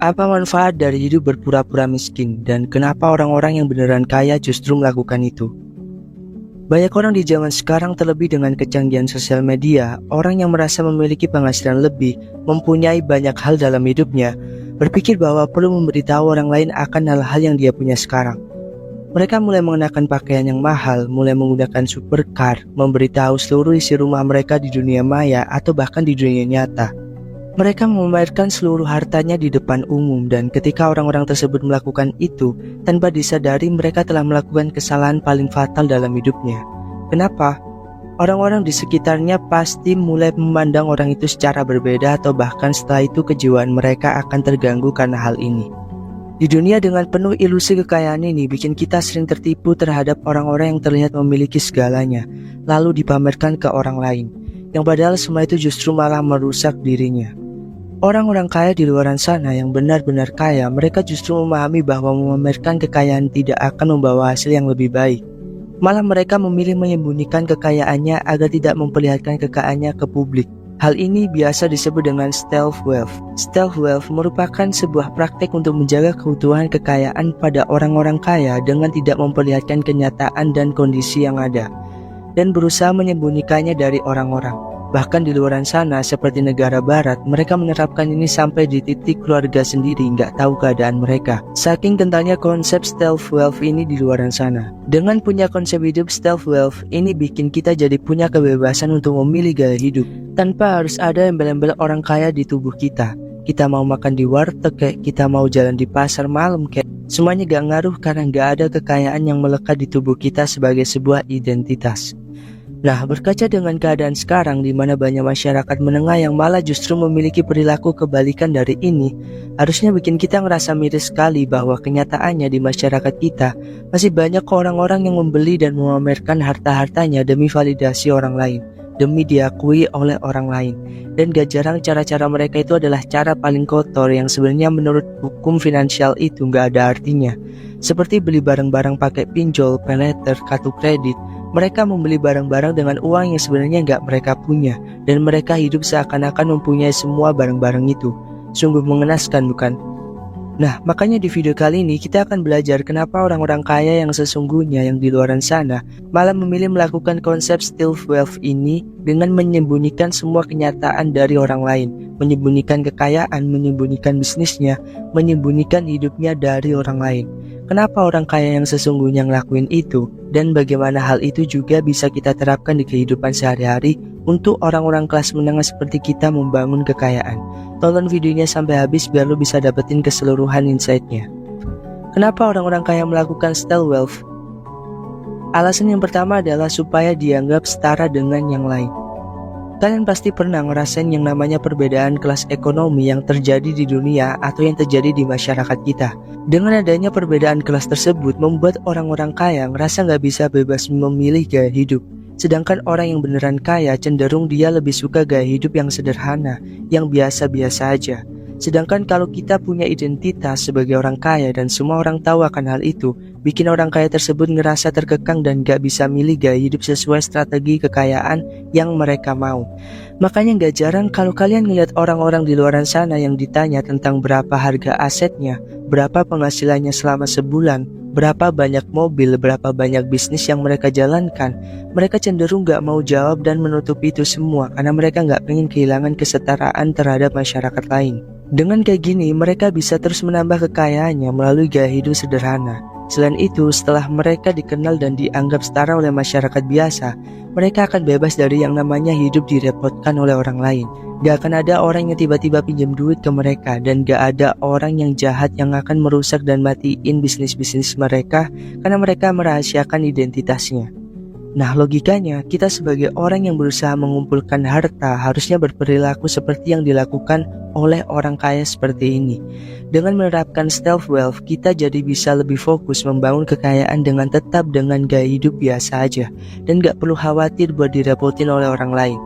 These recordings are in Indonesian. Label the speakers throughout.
Speaker 1: Apa manfaat dari hidup berpura-pura miskin, dan kenapa orang-orang yang beneran kaya justru melakukan itu? Banyak orang di zaman sekarang, terlebih dengan kecanggihan sosial media, orang yang merasa memiliki penghasilan lebih, mempunyai banyak hal dalam hidupnya, berpikir bahwa perlu memberitahu orang lain akan hal-hal yang dia punya sekarang. Mereka mulai mengenakan pakaian yang mahal, mulai menggunakan supercar, memberitahu seluruh isi rumah mereka di dunia maya atau bahkan di dunia nyata. Mereka memamerkan seluruh hartanya di depan umum, dan ketika orang-orang tersebut melakukan itu, tanpa disadari mereka telah melakukan kesalahan paling fatal dalam hidupnya. Kenapa? Orang-orang di sekitarnya pasti mulai memandang orang itu secara berbeda, atau bahkan setelah itu kejiwaan mereka akan terganggu karena hal ini. Di dunia dengan penuh ilusi kekayaan ini, bikin kita sering tertipu terhadap orang-orang yang terlihat memiliki segalanya, lalu dipamerkan ke orang lain, yang padahal semua itu justru malah merusak dirinya. Orang-orang kaya di luar sana yang benar-benar kaya, mereka justru memahami bahwa memamerkan kekayaan tidak akan membawa hasil yang lebih baik. Malah mereka memilih menyembunyikan kekayaannya agar tidak memperlihatkan kekayaannya ke publik. Hal ini biasa disebut dengan stealth wealth. Stealth wealth merupakan sebuah praktek untuk menjaga keutuhan kekayaan pada orang-orang kaya dengan tidak memperlihatkan kenyataan dan kondisi yang ada, dan berusaha menyembunyikannya dari orang-orang. Bahkan di luar sana seperti negara barat, mereka menerapkan ini sampai di titik keluarga sendiri nggak tahu keadaan mereka. Saking kentalnya konsep stealth wealth ini di luar sana. Dengan punya konsep hidup stealth wealth ini bikin kita jadi punya kebebasan untuk memilih gaya hidup, tanpa harus ada embel-embel orang kaya di tubuh kita. Kita mau makan di warteg kayak, kita mau jalan di pasar malam kayak, semuanya gak ngaruh karena gak ada kekayaan yang melekat di tubuh kita sebagai sebuah identitas. Nah, berkaca dengan keadaan sekarang di mana banyak masyarakat menengah yang malah justru memiliki perilaku kebalikan dari ini, harusnya bikin kita ngerasa miris sekali bahwa kenyataannya di masyarakat kita masih banyak orang-orang yang membeli dan memamerkan harta-hartanya demi validasi orang lain, demi diakui oleh orang lain. Dan gak jarang cara-cara mereka itu adalah cara paling kotor yang sebenarnya menurut hukum finansial itu gak ada artinya. Seperti beli barang-barang pakai pinjol, paylater, kartu kredit. Mereka membeli barang-barang dengan uang yang sebenarnya nggak mereka punya, dan mereka hidup seakan-akan mempunyai semua barang-barang itu. Sungguh mengenaskan, bukan? Nah, makanya di video kali ini kita akan belajar kenapa orang-orang kaya yang sesungguhnya yang di luar sana malah memilih melakukan konsep stealth wealth ini dengan menyembunyikan semua kenyataan dari orang lain, menyembunyikan kekayaan, menyembunyikan bisnisnya, menyembunyikan hidupnya dari orang lain. Kenapa orang kaya yang sesungguhnya ngelakuin itu, dan bagaimana hal itu juga bisa kita terapkan di kehidupan sehari-hari untuk orang-orang kelas menengah seperti kita membangun kekayaan. Tonton videonya sampai habis biar lo bisa dapetin keseluruhan insight-nya. Kenapa orang-orang kaya melakukan stealth wealth? Alasan yang pertama adalah supaya dianggap setara dengan yang lain. Kalian pasti pernah ngerasain yang namanya perbedaan kelas ekonomi yang terjadi di dunia atau yang terjadi di masyarakat kita. Dengan adanya perbedaan kelas tersebut membuat orang-orang kaya ngerasa nggak bisa bebas memilih gaya hidup. Sedangkan orang yang beneran kaya cenderung dia lebih suka gaya hidup yang sederhana, yang biasa-biasa aja. Sedangkan kalau kita punya identitas sebagai orang kaya dan semua orang tahu akan hal itu, bikin orang kaya tersebut ngerasa terkekang dan gak bisa milih gaya hidup sesuai strategi kekayaan yang mereka mau. Makanya gak jarang kalau kalian ngeliat orang-orang di luar sana yang ditanya tentang berapa harga asetnya, berapa penghasilannya selama sebulan, berapa banyak mobil, berapa banyak bisnis yang mereka jalankan, mereka cenderung gak mau jawab dan menutupi itu semua karena mereka gak pengen kehilangan kesetaraan terhadap masyarakat lain. Dengan kayak gini, mereka bisa terus menambah kekayaannya melalui gaya hidup sederhana. Selain itu, setelah mereka dikenal dan dianggap setara oleh masyarakat biasa, mereka akan bebas dari yang namanya hidup direpotkan oleh orang lain. Gak akan ada orang yang tiba-tiba pinjam duit ke mereka, dan gak ada orang yang jahat yang akan merusak dan matiin bisnis-bisnis mereka karena mereka merahasiakan identitasnya. Nah, logikanya, kita sebagai orang yang berusaha mengumpulkan harta harusnya berperilaku seperti yang dilakukan oleh orang kaya seperti ini. Dengan menerapkan stealth wealth, kita jadi bisa lebih fokus membangun kekayaan dengan tetap dengan gaya hidup biasa aja, dan gak perlu khawatir buat direpotin oleh orang lain.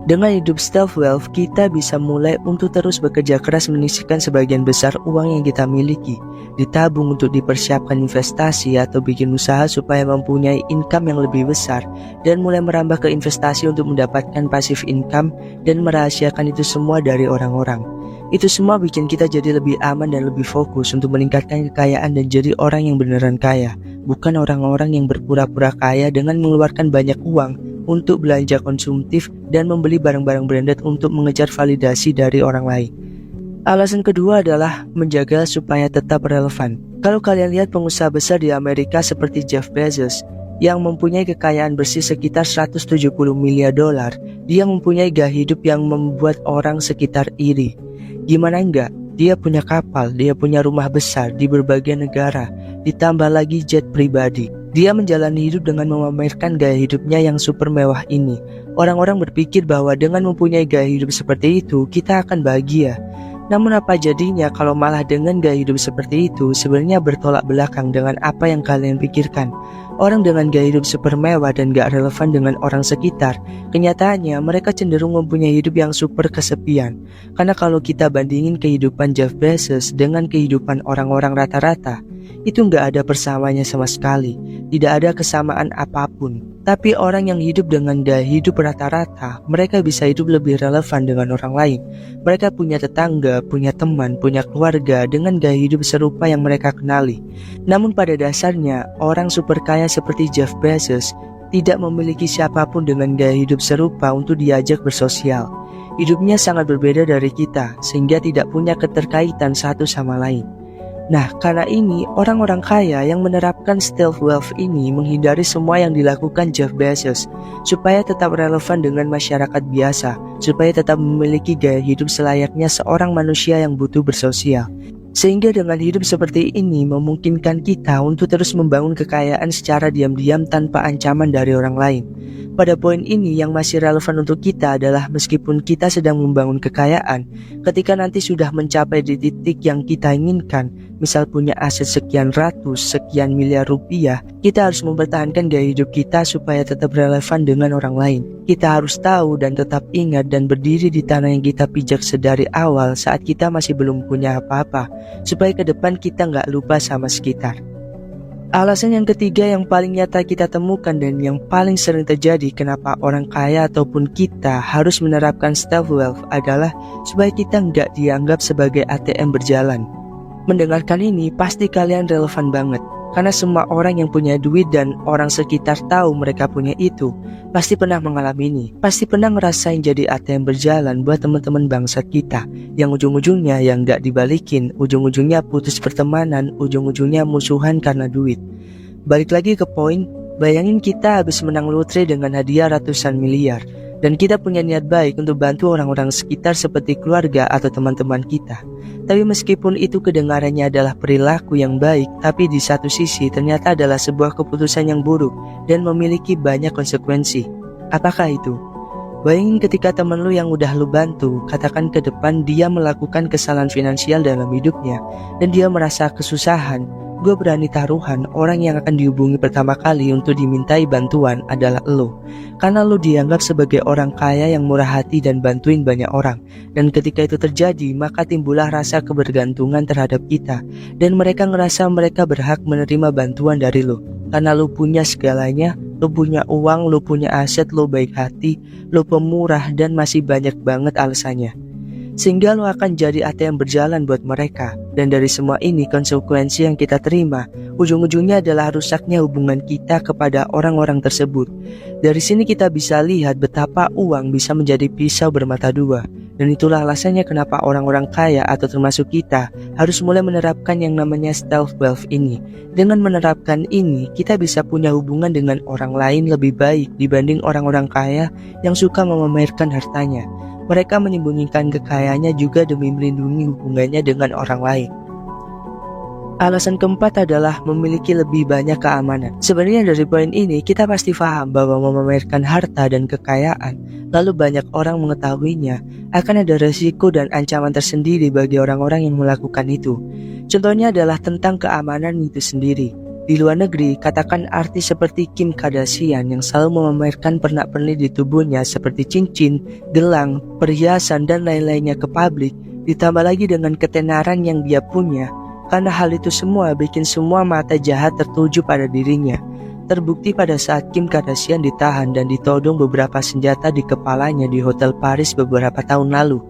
Speaker 1: Dengan hidup stealth wealth, kita bisa mulai untuk terus bekerja keras menyisihkan sebagian besar uang yang kita miliki, ditabung untuk dipersiapkan investasi atau bikin usaha supaya mempunyai income yang lebih besar, dan mulai merambah ke investasi untuk mendapatkan passive income dan merahasiakan itu semua dari orang-orang. Itu semua bikin kita jadi lebih aman dan lebih fokus untuk meningkatkan kekayaan dan jadi orang yang beneran kaya, bukan orang-orang yang berpura-pura kaya dengan mengeluarkan banyak uang untuk belanja konsumtif dan membeli barang-barang branded untuk mengejar validasi dari orang lain. Alasan kedua adalah menjaga supaya tetap relevan. Kalau kalian lihat pengusaha besar di Amerika seperti Jeff Bezos yang mempunyai kekayaan bersih sekitar 170 miliar dolar, dia mempunyai gaya hidup yang membuat orang sekitar iri. Gimana enggak? Dia punya kapal, dia punya rumah besar di berbagai negara, ditambah lagi jet pribadi. Dia menjalani hidup dengan memamerkan gaya hidupnya yang super mewah ini. Orang-orang berpikir bahwa dengan mempunyai gaya hidup seperti itu, kita akan bahagia. Namun apa jadinya kalau malah dengan gaya hidup seperti itu sebenarnya bertolak belakang dengan apa yang kalian pikirkan. Orang dengan gaya hidup super mewah dan gak relevan dengan orang sekitar, kenyataannya mereka cenderung mempunyai hidup yang super kesepian. Karena kalau kita bandingin kehidupan Jeff Bezos dengan kehidupan orang-orang rata-rata, itu gak ada persamaannya sama sekali. Tidak ada kesamaan apapun. Tapi orang yang hidup dengan gaya hidup rata-rata, mereka bisa hidup lebih relevan dengan orang lain. Mereka punya tetangga, punya teman, punya keluarga dengan gaya hidup serupa yang mereka kenali. Namun pada dasarnya, orang super kaya seperti Jeff Bezos tidak memiliki siapapun dengan gaya hidup serupa untuk diajak bersosial. Hidupnya sangat berbeda dari kita, sehingga tidak punya keterkaitan satu sama lain. Nah, karena ini, orang-orang kaya yang menerapkan stealth wealth ini menghindari semua yang dilakukan Jeff Bezos, supaya tetap relevan dengan masyarakat biasa, supaya tetap memiliki gaya hidup selayaknya seorang manusia yang butuh bersosial. Sehingga dengan hidup seperti ini memungkinkan kita untuk terus membangun kekayaan secara diam-diam tanpa ancaman dari orang lain. Pada poin ini yang masih relevan untuk kita adalah meskipun kita sedang membangun kekayaan, ketika nanti sudah mencapai di titik yang kita inginkan, misal punya aset sekian ratus, sekian miliar rupiah, kita harus mempertahankan gaya hidup kita supaya tetap relevan dengan orang lain. Kita harus tahu dan tetap ingat dan berdiri di tanah yang kita pijak sedari awal saat kita masih belum punya apa-apa, supaya ke depan kita nggak lupa sama sekitar. Alasan yang ketiga yang paling nyata kita temukan dan yang paling sering terjadi kenapa orang kaya ataupun kita harus menerapkan stealth wealth adalah supaya kita nggak dianggap sebagai ATM berjalan. Mendengarkan ini pasti kalian relevan banget, karena semua orang yang punya duit dan orang sekitar tahu mereka punya itu pasti pernah mengalami ini, pasti pernah ngerasain jadi ATM berjalan buat teman-teman bangsat kita, yang ujung-ujungnya yang gak dibalikin, ujung-ujungnya putus pertemanan, ujung-ujungnya musuhan karena duit. Balik lagi ke poin, bayangin kita habis menang lotre dengan hadiah ratusan miliar, dan kita punya niat baik untuk bantu orang-orang sekitar seperti keluarga atau teman-teman kita. Tapi meskipun itu kedengarannya adalah perilaku yang baik, tapi di satu sisi ternyata adalah sebuah keputusan yang buruk dan memiliki banyak konsekuensi. Apakah itu? Bayangin ketika temen lu yang udah lu bantu, katakan ke depan dia melakukan kesalahan finansial dalam hidupnya, dan dia merasa kesusahan. Gue berani taruhan orang yang akan dihubungi pertama kali untuk dimintai bantuan adalah lo. Karena lo dianggap sebagai orang kaya yang murah hati dan bantuin banyak orang. Dan ketika itu terjadi, maka timbullah rasa kebergantungan terhadap kita. Dan mereka ngerasa mereka berhak menerima bantuan dari lo. Karena lo punya segalanya, lo punya uang, lo punya aset, lo baik hati, lo pemurah, dan masih banyak banget alasannya. Sehingga lo akan jadi ATM berjalan buat mereka. Dan dari semua ini konsekuensi yang kita terima, ujung-ujungnya adalah rusaknya hubungan kita kepada orang-orang tersebut. Dari sini kita bisa lihat betapa uang bisa menjadi pisau bermata dua. Dan itulah alasannya kenapa orang-orang kaya atau termasuk kita harus mulai menerapkan yang namanya stealth wealth ini. Dengan menerapkan ini, kita bisa punya hubungan dengan orang lain lebih baik dibanding orang-orang kaya yang suka memamerkan hartanya. Mereka menyembunyikan kekayaannya juga demi melindungi hubungannya dengan orang lain. Alasan keempat adalah memiliki lebih banyak keamanan. Sebenarnya dari poin ini kita pasti paham bahwa memamerkan harta dan kekayaan, lalu banyak orang mengetahuinya, akan ada resiko dan ancaman tersendiri bagi orang-orang yang melakukan itu. Contohnya adalah tentang keamanan itu sendiri. Di luar negeri, katakan artis seperti Kim Kardashian yang selalu memamerkan pernak-pernik di tubuhnya seperti cincin, gelang, perhiasan, dan lain-lainnya ke publik, ditambah lagi dengan ketenaran yang dia punya. Karena hal itu semua bikin semua mata jahat tertuju pada dirinya. Terbukti pada saat Kim Kardashian ditahan dan ditodong beberapa senjata di kepalanya di Hotel Paris beberapa tahun lalu.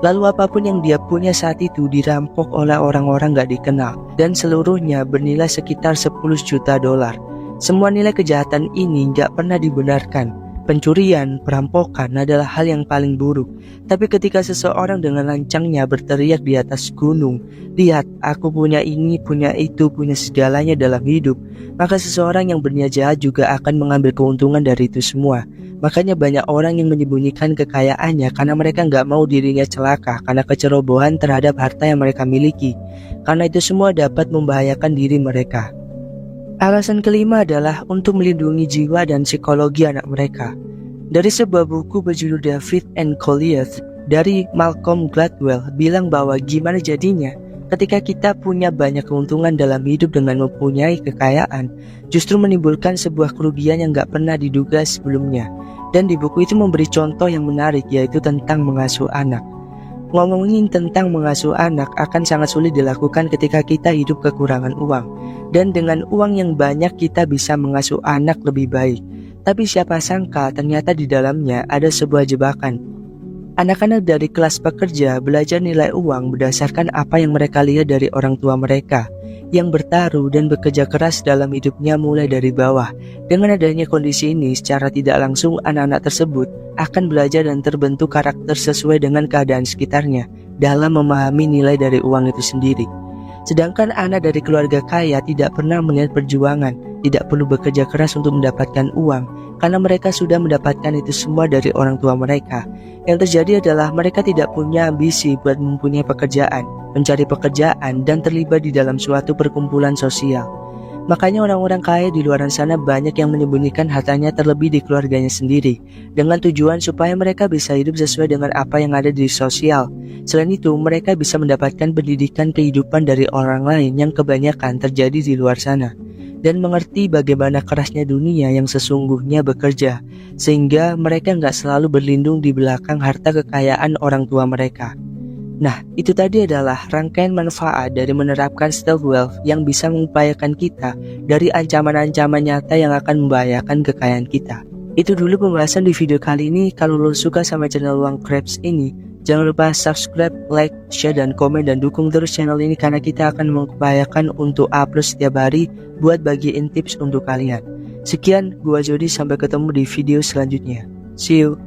Speaker 1: Lalu apapun yang dia punya saat itu dirampok oleh orang-orang gak dikenal, dan seluruhnya bernilai sekitar 10 juta dolar. Semua nilai kejahatan ini gak pernah dibenarkan. Pencurian, perampokan adalah hal yang paling buruk. Tapi ketika seseorang dengan lancangnya berteriak di atas gunung, "Lihat, aku punya ini, punya itu, punya segalanya dalam hidup," maka seseorang yang berniat jahat juga akan mengambil keuntungan dari itu semua. Makanya banyak orang yang menyembunyikan kekayaannya karena mereka nggak mau dirinya celaka karena kecerobohan terhadap harta yang mereka miliki. Karena itu semua dapat membahayakan diri mereka. Alasan kelima adalah untuk melindungi jiwa dan psikologi anak mereka. Dari sebuah buku berjudul David and Goliath dari Malcolm Gladwell bilang bahwa gimana jadinya ketika kita punya banyak keuntungan dalam hidup dengan mempunyai kekayaan, justru menimbulkan sebuah kerugian yang gak pernah diduga sebelumnya. Dan di buku itu memberi contoh yang menarik, yaitu tentang mengasuh anak. Ngomongin tentang mengasuh anak akan sangat sulit dilakukan ketika kita hidup kekurangan uang. Dan dengan uang yang banyak kita bisa mengasuh anak lebih baik. Tapi siapa sangka ternyata di dalamnya ada sebuah jebakan. Anak-anak dari kelas pekerja belajar nilai uang berdasarkan apa yang mereka lihat dari orang tua mereka yang bertaruh dan bekerja keras dalam hidupnya mulai dari bawah. Dengan adanya kondisi ini, secara tidak langsung anak-anak tersebut akan belajar dan terbentuk karakter sesuai dengan keadaan sekitarnya dalam memahami nilai dari uang itu sendiri. Sedangkan anak dari keluarga kaya tidak pernah melihat perjuangan, tidak perlu bekerja keras untuk mendapatkan uang, karena mereka sudah mendapatkan itu semua dari orang tua mereka. Yang terjadi adalah mereka tidak punya ambisi buat mempunyai pekerjaan, mencari pekerjaan, dan terlibat di dalam suatu perkumpulan sosial. Makanya orang-orang kaya di luar sana banyak yang menyembunyikan hartanya terlebih di keluarganya sendiri, dengan tujuan supaya mereka bisa hidup sesuai dengan apa yang ada di sosial. Selain itu, mereka bisa mendapatkan pendidikan kehidupan dari orang lain yang kebanyakan terjadi di luar sana, dan mengerti bagaimana kerasnya dunia yang sesungguhnya bekerja, sehingga mereka nggak selalu berlindung di belakang harta kekayaan orang tua mereka. Nah, itu tadi adalah rangkaian manfaat dari menerapkan stealth wealth yang bisa mengupayakan kita dari ancaman-ancaman nyata yang akan membahayakan kekayaan kita. Itu dulu pembahasan di video kali ini. Kalau lo suka sama channel Uang Krebs ini, jangan lupa subscribe, like, share, dan komen, dan dukung terus channel ini karena kita akan mengupayakan untuk upload setiap hari buat bagiin tips untuk kalian. Sekian, gua Jody, sampai ketemu di video selanjutnya. See you.